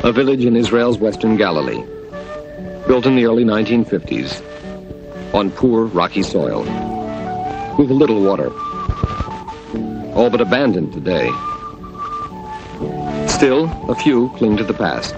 A village in Israel's Western Galilee, built in the early 1950s, on poor, rocky soil, with little water, all but abandoned today. Still, a few cling to the past.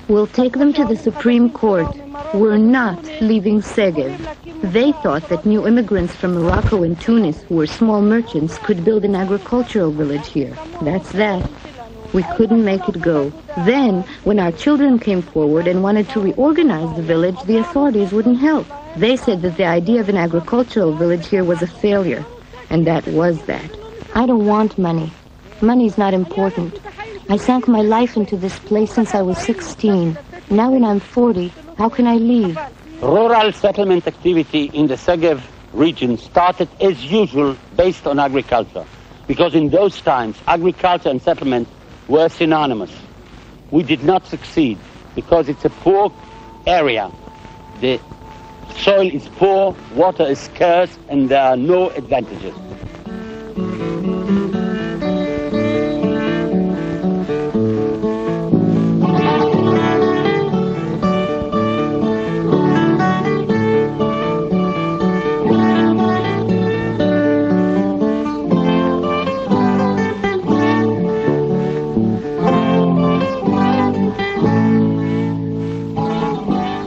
We'll take them to the Supreme Court. We're not leaving Segev. They thought that new immigrants from Morocco and Tunis who were small merchants could build an agricultural village here. That's that. We couldn't make it go. Then, when our children came forward and wanted to reorganize the village, the authorities wouldn't help. They said that the idea of an agricultural village here was a failure. And that was that. I don't want money. Money's not important. I sank my life into this place since I was 16. Now when I'm 40, how can I leave? Rural settlement activity in the Segev region started as usual based on agriculture. Because in those times, agriculture and settlement were synonymous. We did not succeed because it's a poor area. The soil is poor, water is scarce, and there are no advantages.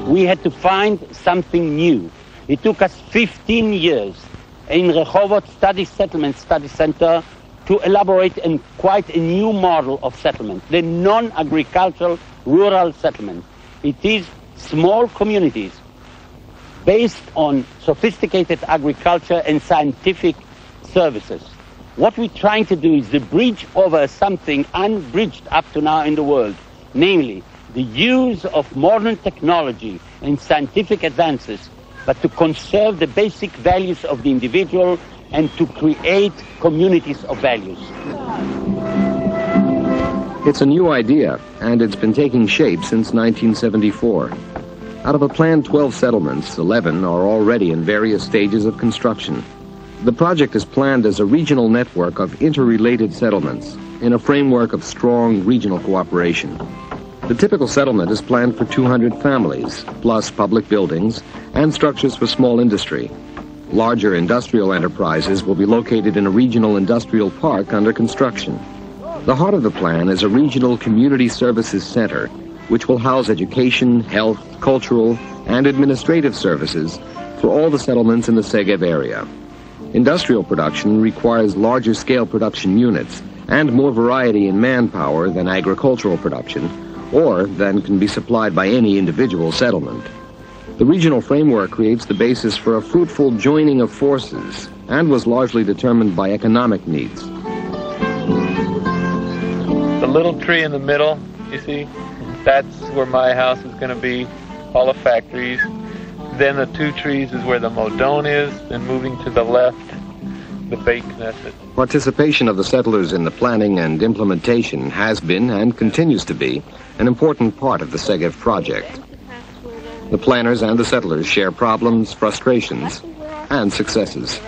We had to find something new. It took us 15 years in Rehovot Settlement Study Center to elaborate quite a new model of settlement, the non-agricultural rural settlement. It is small communities based on sophisticated agriculture and scientific services. What we're trying to do is to bridge over something unbridged up to now in the world, namely the use of modern technology and scientific advances, but to conserve the basic values of the individual and to create communities of values. It's a new idea, and it's been taking shape since 1974. Out of a planned 12 settlements, 11 are already in various stages of construction. The project is planned as a regional network of interrelated settlements in a framework of strong regional cooperation. The typical settlement is planned for 200 families, plus public buildings and structures for small industry. Larger industrial enterprises will be located in a regional industrial park under construction. The heart of the plan is a regional community services center, which will house education, health, cultural, and administrative services for all the settlements in the Segev area. Industrial production requires larger scale production units and more variety in manpower than agricultural production, or than can be supplied by any individual settlement. The regional framework creates the basis for a fruitful joining of forces and was largely determined by economic needs. The little tree in the middle, you see, that's where my house is going to be, all the factories. Then the two trees is where the Modon is, and moving to the left, the Beit Knesset. Participation of the settlers in the planning and implementation has been and continues to be an important part of the Segev project. The planners and the settlers share problems, frustrations, and successes.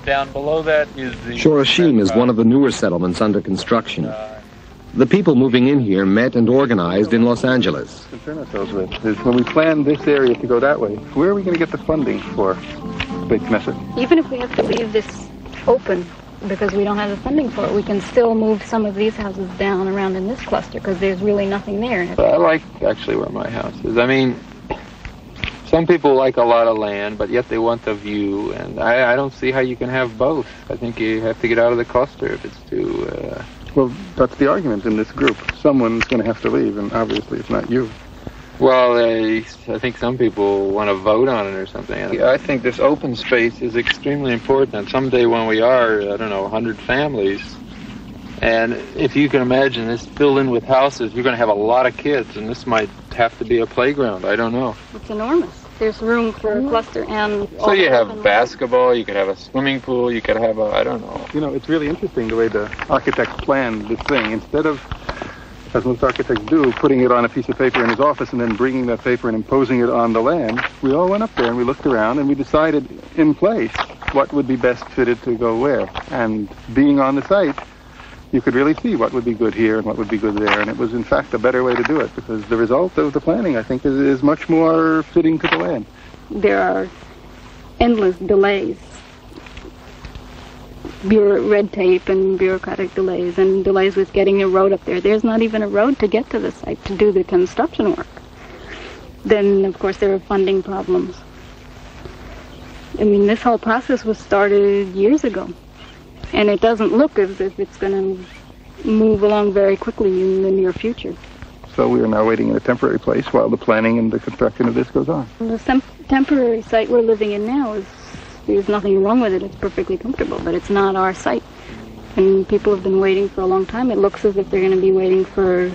Down below that is the... Shorashim is one of the newer settlements under construction. The people moving in here met and organized in Los Angeles. Concern ourselves with is when we plan this area to go that way, where are we going to get the funding for Beit Knesset? Even if we have to leave this open because we don't have the funding for it, we can still move some of these houses down around in this cluster because there's really nothing there. I like actually where my house is. I mean, some people like a lot of land, but yet they want the view, and I don't see how you can have both. I think you have to get out of the cluster if it's too Well, that's the argument in this group. Someone's going to have to leave, and obviously it's not you. Well, I think some people want to vote on it or something. I think this open space is extremely important. And someday when we are, 100 families, and if you can imagine this filled in with houses, you're going to have a lot of kids, and this might have to be a playground. I don't know. It's enormous. There's room for a cluster and... So you have basketball, you could have a swimming pool, you could have I don't know. It's really interesting the way the architect planned this thing. Instead of, as most architects do, putting it on a piece of paper in his office and then bringing that paper and imposing it on the land, we all went up there and we looked around and we decided in place what would be best fitted to go where. And being on the site, you could really see what would be good here and what would be good there. And it was, in fact, a better way to do it because the result of the planning, I think, is much more fitting to the land. There are endless delays. Red tape and bureaucratic delays and delays with getting a road up there. There's not even a road to get to the site to do the construction work. Then, of course, there are funding problems. I mean, this whole process was started years ago. And it doesn't look as if it's going to move along very quickly in the near future. So we are now waiting in a temporary place while the planning and the construction of this goes on. The temporary site we're living in now there's nothing wrong with it. It's perfectly comfortable, but it's not our site. And people have been waiting for a long time. It looks as if they're going to be waiting for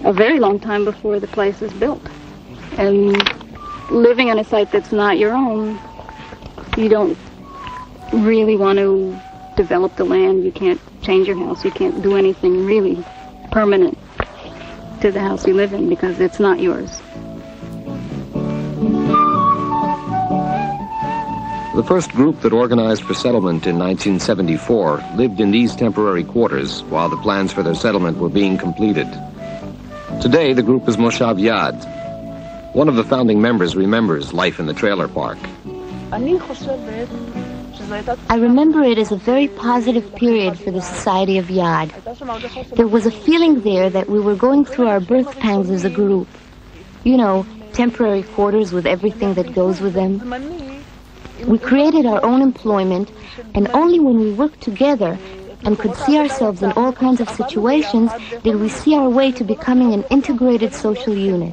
a very long time before the place is built. And living on a site that's not your own, you don't really want to develop the land. You can't change your house. You can't do anything really permanent to the house you live in because it's not yours. The first group that organized for settlement in 1974 lived in these temporary quarters while the plans for their settlement were being completed. Today, the group is Moshav Yad. One of the founding members remembers life in the trailer park. I remember it as a very positive period for the Society of Yad. There was a feeling there that we were going through our birth pangs as a group. Temporary quarters with everything that goes with them. We created our own employment, and only when we worked together and could see ourselves in all kinds of situations did we see our way to becoming an integrated social unit.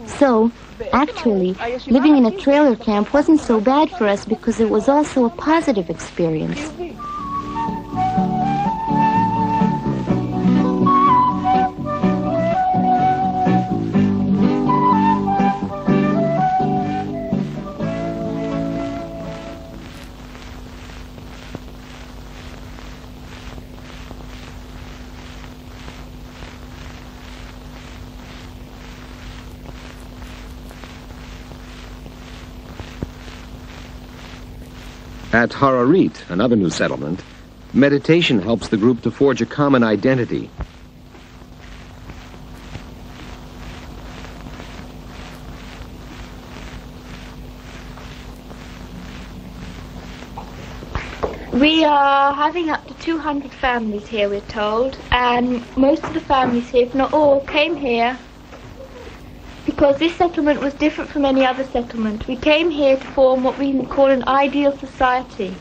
So, actually, living in a trailer camp wasn't so bad for us because it was also a positive experience. At Hararit, another new settlement, meditation helps the group to forge a common identity. We are having up to 200 families here, we're told, and most of the families here, if not all, came here because this settlement was different from any other settlement. We came here to form what we call an ideal society.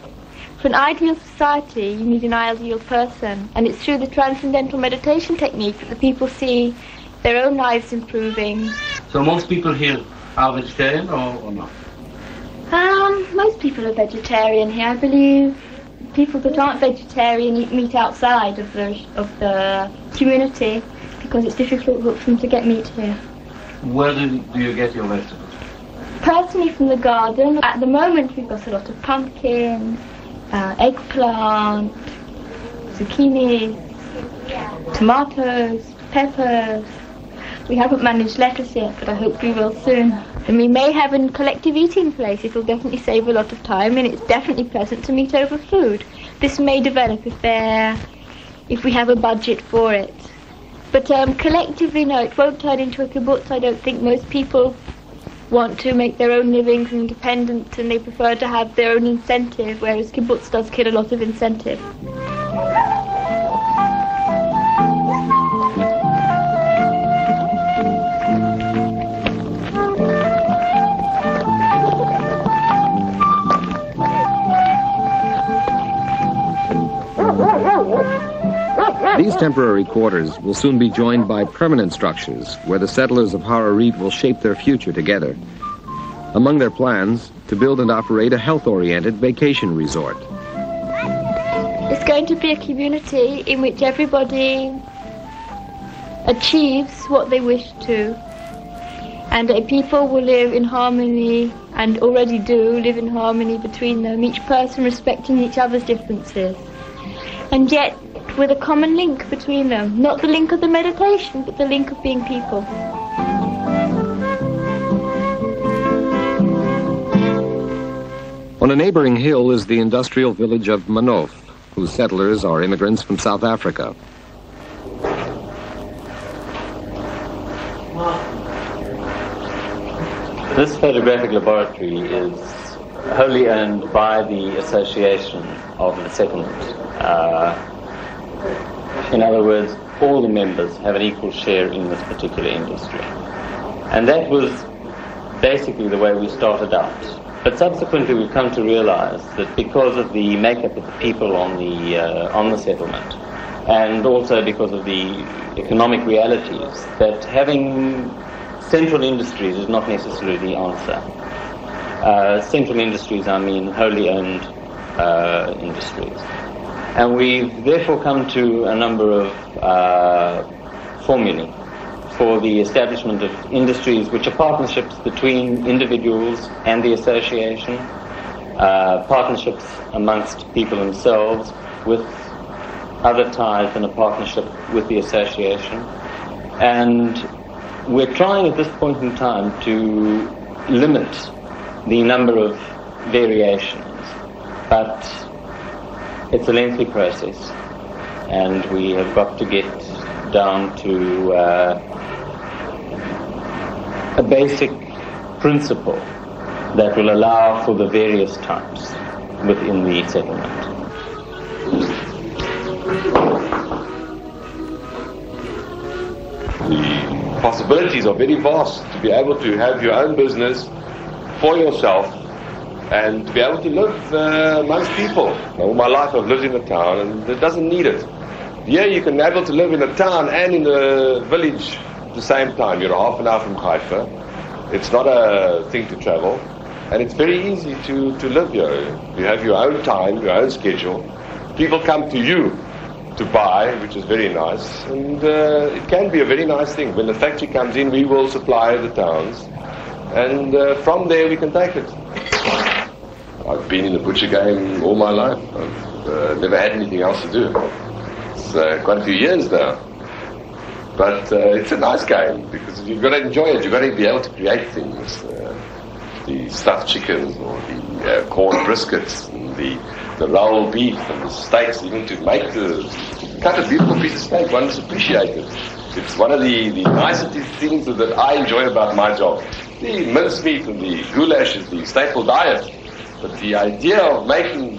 For an ideal society, you need an ideal person, and it's through the transcendental meditation technique that the people see their own lives improving. So most people here are vegetarian or not? Most people are vegetarian here, I believe. People that aren't vegetarian eat meat outside of the community because it's difficult for them to get meat here. Where do you get your vegetables? Personally, from the garden. At the moment, we've got a lot of pumpkin, eggplant, zucchini, tomatoes, peppers. We haven't managed lettuce yet, but I hope we will soon. And we may have a collective eating place. It'll definitely save a lot of time, and it's definitely pleasant to meet over food. This may develop if we have a budget for it. But collectively, no, it won't turn into a kibbutz. I don't think most people want to make their own livings independent, and they prefer to have their own incentive, whereas kibbutz does kill a lot of incentive. temporary quarters will soon be joined by permanent structures where the settlers of Hararit will shape their future together. Among their plans, to build and operate a health-oriented vacation resort. It's going to be a community in which everybody achieves what they wish to, and people will live in harmony, and already do live in harmony between them, each person respecting each other's differences, and yet with a common link between them, not the link of the meditation, but the link of being people. On a neighboring hill is the industrial village of Manof, whose settlers are immigrants from South Africa. This photographic laboratory is wholly owned by the association of the settlement. In other words, all the members have an equal share in this particular industry. And that was basically the way we started out. But subsequently we've come to realize that because of the makeup of the people on the settlement, and also because of the economic realities, that having central industries is not necessarily the answer. Central industries, I mean wholly owned industries. And we've therefore come to a number of formulae for the establishment of industries which are partnerships between individuals and the association, partnerships amongst people themselves with other ties than a partnership with the association. And we're trying at this point in time to limit the number of variations, but it's a lengthy process, and we have got to get down to a basic principle that will allow for the various types within the settlement. The possibilities are very vast to be able to have your own business for yourself and to be able to live amongst people. All my life I've lived in a town and it doesn't need it. Here you can be able to live in a town and in a village at the same time. You're half an hour from Haifa. It's not a thing to travel. And it's very easy to live here. You have your own time, your own schedule. People come to you to buy, which is very nice. And it can be a very nice thing. When the factory comes in, we will supply the towns. And from there we can take it. I've been in the butcher game all my life. I've never had anything else to do. It's quite a few years now. But it's a nice game because you've got to enjoy it. You've got to be able to create things. The stuffed chickens or the corn briskets and the rolled beef and the steaks. Even to make cut a beautiful piece of steak, one is appreciated. It's one of the nicest things that I enjoy about my job. The mincemeat and the goulash is the staple diet. But the idea of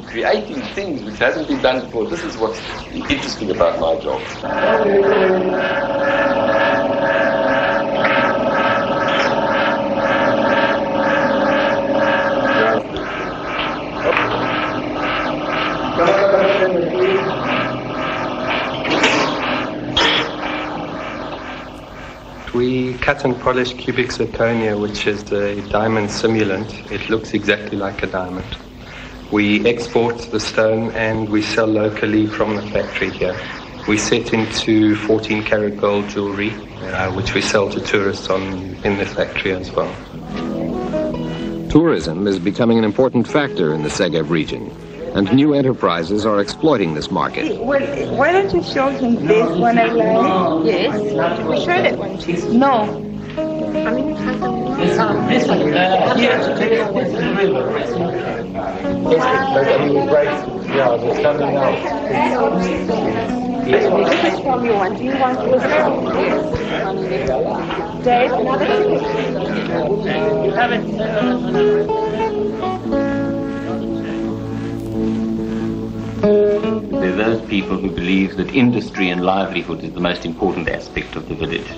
creating things which hasn't been done before, this is what's interesting about my job. We cut and polish cubic zirconia, which is a diamond simulant. It looks exactly like a diamond. We export the stone and we sell locally from the factory here. We set into 14-karat gold jewelry, which we sell to tourists in the factory as well. Tourism is becoming an important factor in the Segev region, and new enterprises are exploiting this market. Well, why don't you show him this one I like? Yes. Did we show that one too? No. I mean, this one. Yes. This is the river. Yeah, there's something else. This is from you one. Do you want to listen? Dave, another There are those people who believe that industry and livelihood is the most important aspect of the village.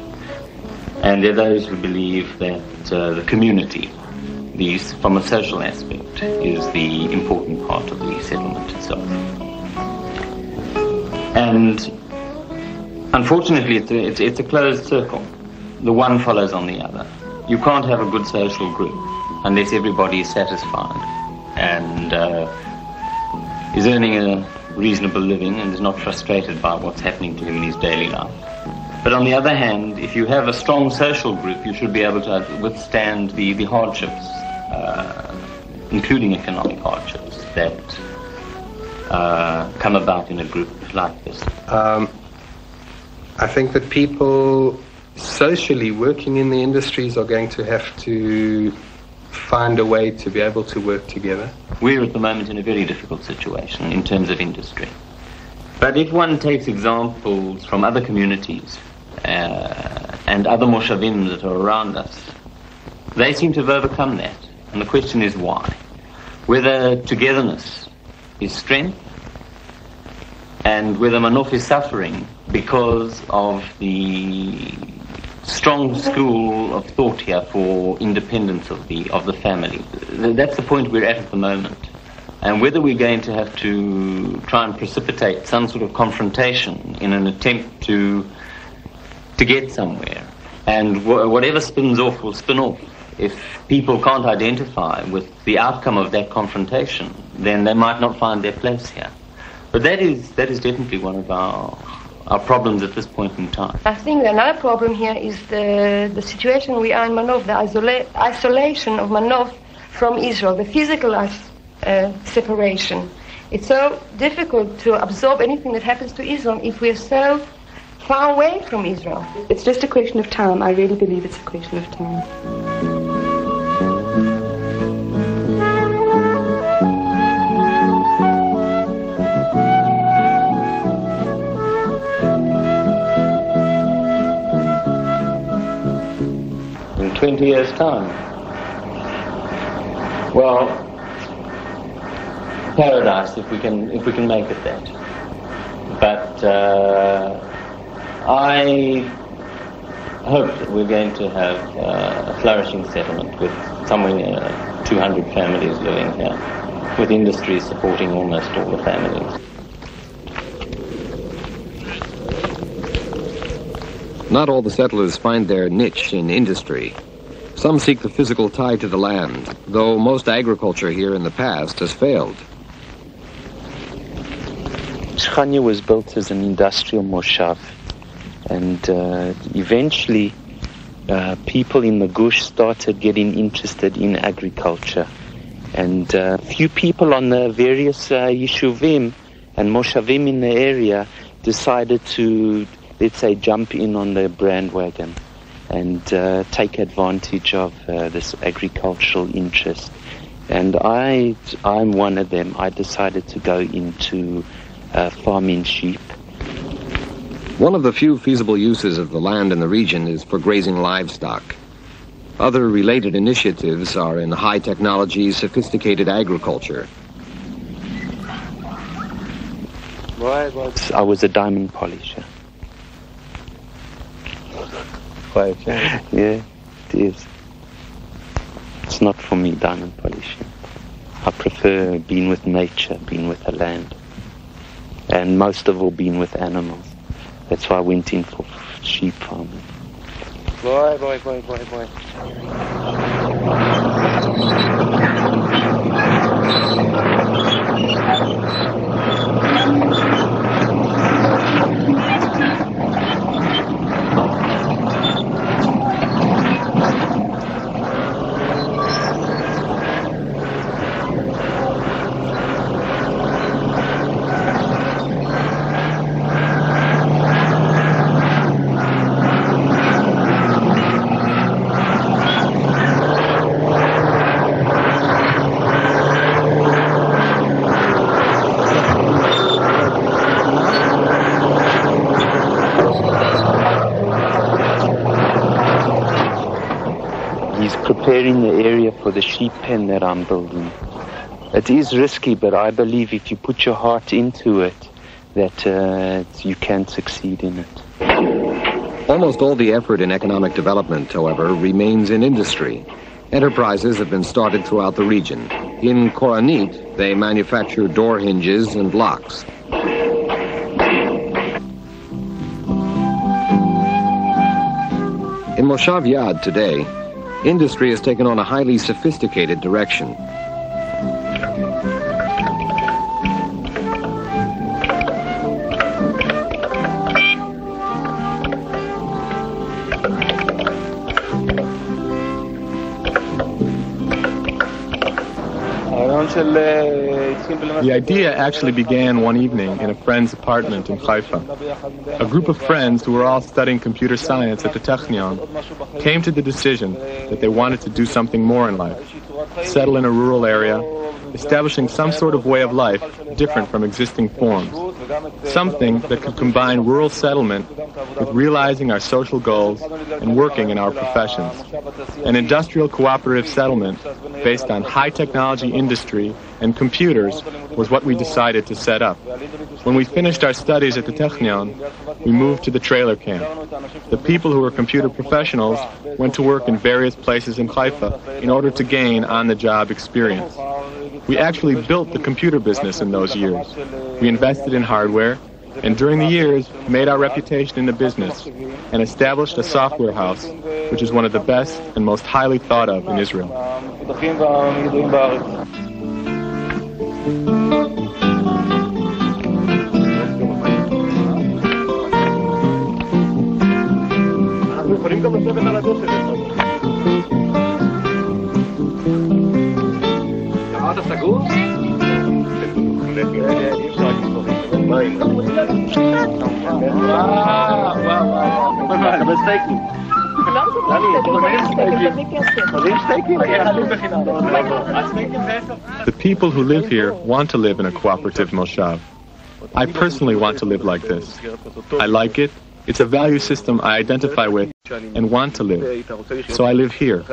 And there are those who believe that the community, from a social aspect, is the important part of the settlement itself. And Unfortunately, it's a closed circle. The one follows on the other. You can't have a good social group unless everybody is satisfied and is earning a reasonable living and is not frustrated by what's happening to him in his daily life. But on the other hand, if you have a strong social group, you should be able to withstand the hardships, including economic hardships, that come about in a group like this. I think that people socially working in the industries are going to have to find a way to be able to work together. We're at the moment in a very difficult situation in terms of industry. But if one takes examples from other communities and other moshavim that are around us, they seem to have overcome that. And the question is why? Whether togetherness is strength and whether Manuf is suffering because of the strong school of thought here for independence of the family. That's the point we're at the moment. And whether we're going to have to try and precipitate some sort of confrontation in an attempt to get somewhere. And whatever spins off will spin off. If people can't identify with the outcome of that confrontation, then they might not find their place here. But that is definitely one of our problems at this point in time. I think another problem here is the situation we are in Manov, the isolation of Manov from Israel, the physical separation. It's so difficult to absorb anything that happens to Israel if we're so far away from Israel. It's just a question of time. I really believe it's a question of time. In 20 years' time. Well, paradise, if we can make it that. But I hope that we're going to have a flourishing settlement with somewhere 200 families living here, with industry supporting almost all the families. Not all the settlers find their niche in industry. Some seek the physical tie to the land, though most agriculture here in the past has failed. Chania was built as an industrial moshav, and eventually people in the Gush started getting interested in agriculture, and few people on the various yeshuvim and moshavim in the area decided to, let's say, jump in on the bandwagon and take advantage of this agricultural interest. And I'm one of them. I decided to go into farming sheep. One of the few feasible uses of the land in the region is for grazing livestock. Other related initiatives are in high technology, sophisticated agriculture. I was a diamond polisher. Yeah, it is. It's not for me, diamond polishing. I prefer being with nature, being with the land, and most of all being with animals. That's why I went in for sheep farming. Boy. Preparing the area for the sheep pen that I'm building. It is risky, but I believe if you put your heart into it, that you can succeed in it. Almost all the effort in economic development, however, remains in industry. Enterprises have been started throughout the region. In Koranit, they manufacture door hinges and locks. In Moshav Yad today, industry has taken on a highly sophisticated direction. The idea actually began one evening in a friend's apartment in Haifa. A group of friends who were all studying computer science at the Technion came to the decision that they wanted to do something more in life, settle in a rural area, establishing some sort of way of life different from existing forms, something that could combine rural settlement with realizing our social goals and working in our professions. An industrial cooperative settlement based on high technology industry and computers was what we decided to set up. When we finished our studies at the Technion, we moved to the trailer camp. The people who were computer professionals went to work in various places in Haifa in order to gain on-the-job experience. We actually built the computer business in those years. We invested in hardware, and during the years made our reputation in the business and established a software house, which is one of the best and most highly thought of in Israel. The people who live here want to live in a cooperative moshav. I personally want to live like this. I like it. It's a value system I identify with and want to live. So I live here.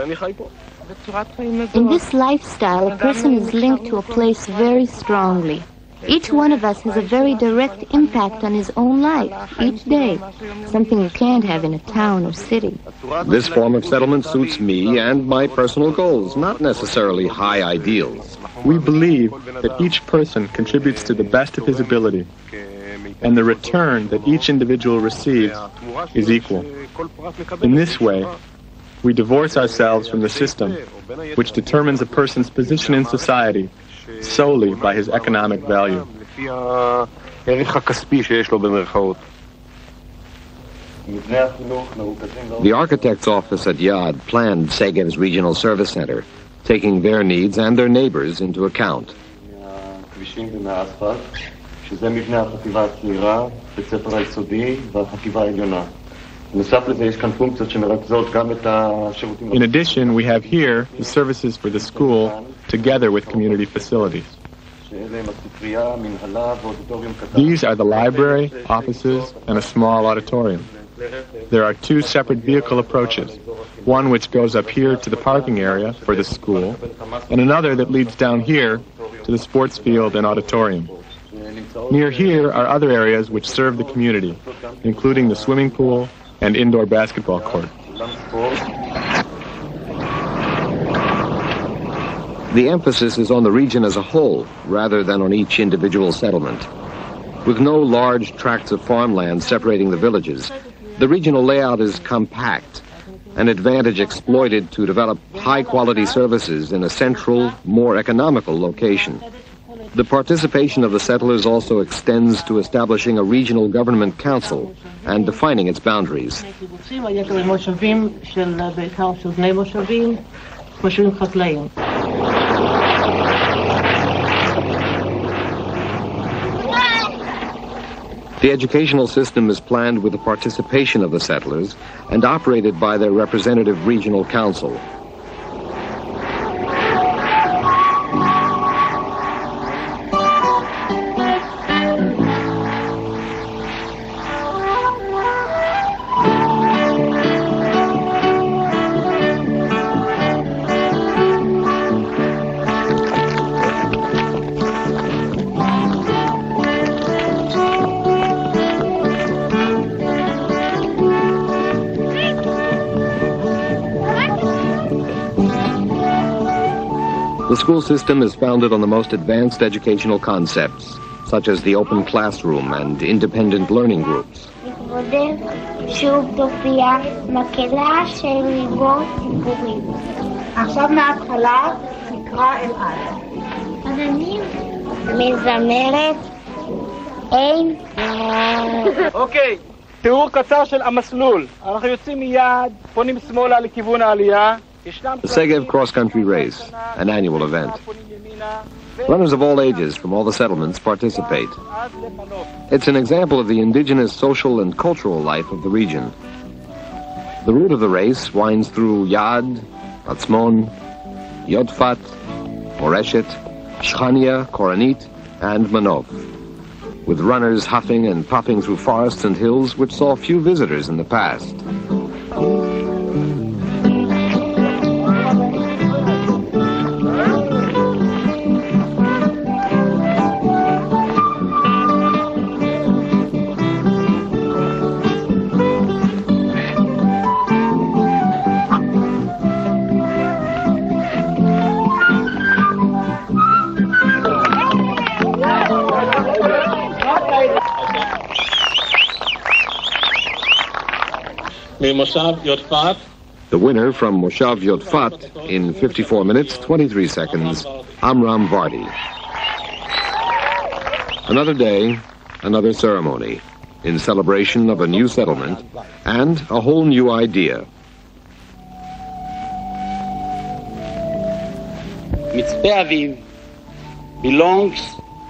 In this lifestyle, a person is linked to a place very strongly. Each one of us has a very direct impact on his own life, each day, something you can't have in a town or city. This form of settlement suits me and my personal goals, not necessarily high ideals. We believe that each person contributes to the best of his ability, and the return that each individual receives is equal. In this way, we divorce ourselves from the system, which determines a person's position in society solely by his economic value. The architect's office at Yad planned Segev's Regional Service Center, taking their needs and their neighbors into account. In addition, we have here the services for the school together with community facilities. These are the library, offices, and a small auditorium. There are two separate vehicle approaches, one which goes up here to the parking area for the school, and another that leads down here to the sports field and auditorium. Near here are other areas which serve the community, including the swimming pool and indoor basketball court. The emphasis is on the region as a whole, rather than on each individual settlement. With no large tracts of farmland separating the villages, the regional layout is compact, an advantage exploited to develop high-quality services in a central, more economical location. The participation of the settlers also extends to establishing a regional government council and defining its boundaries. The educational system is planned with the participation of the settlers and operated by their representative regional council. The school system is founded on the most advanced educational concepts, such as the open classroom and independent learning groups. לכבודך שוב תופיע מקהלה של ליבות ציבורים. עכשיו מההתחלה תקרא אלעד. עננים מזמרת אין. אוקיי, תיאור קצר של המסלול. אנחנו יוצאים מיד, פונים שמאלה לכיוון העלייה. The Segev cross-country race, an annual event. Runners of all ages from all the settlements participate. It's an example of the indigenous social and cultural life of the region. The route of the race winds through Yad, Atzmon, Yodfat, Moreshet, Shchania, Koranit, and Manov, with runners huffing and popping through forests and hills which saw few visitors in the past. The winner from Moshav Yodfat in 54 minutes, 23 seconds, Amram Vardi. Another day, another ceremony, in celebration of a new settlement and a whole new idea. Mitzpeh Aviv belongs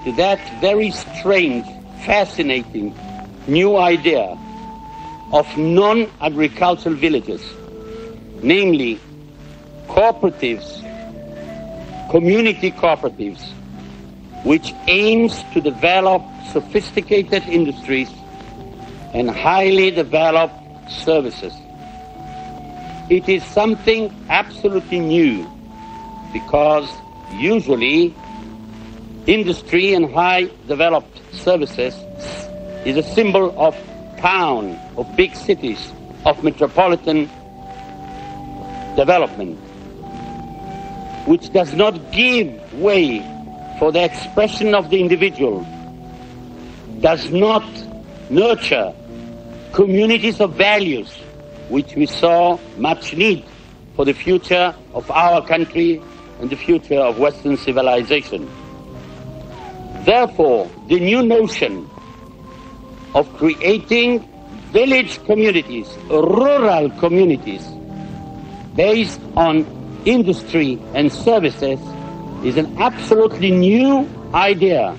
to that very strange, fascinating new idea of non-agricultural villages, namely cooperatives, community cooperatives, which aims to develop sophisticated industries and highly developed services. It is something absolutely new because usually industry and high developed services is a symbol of town, of big cities, of metropolitan development, which does not give way for the expression of the individual, does not nurture communities of values, which we saw much need for the future of our country and the future of Western civilization. Therefore, the new notion of creating village communities, rural communities, based on industry and services is an absolutely new idea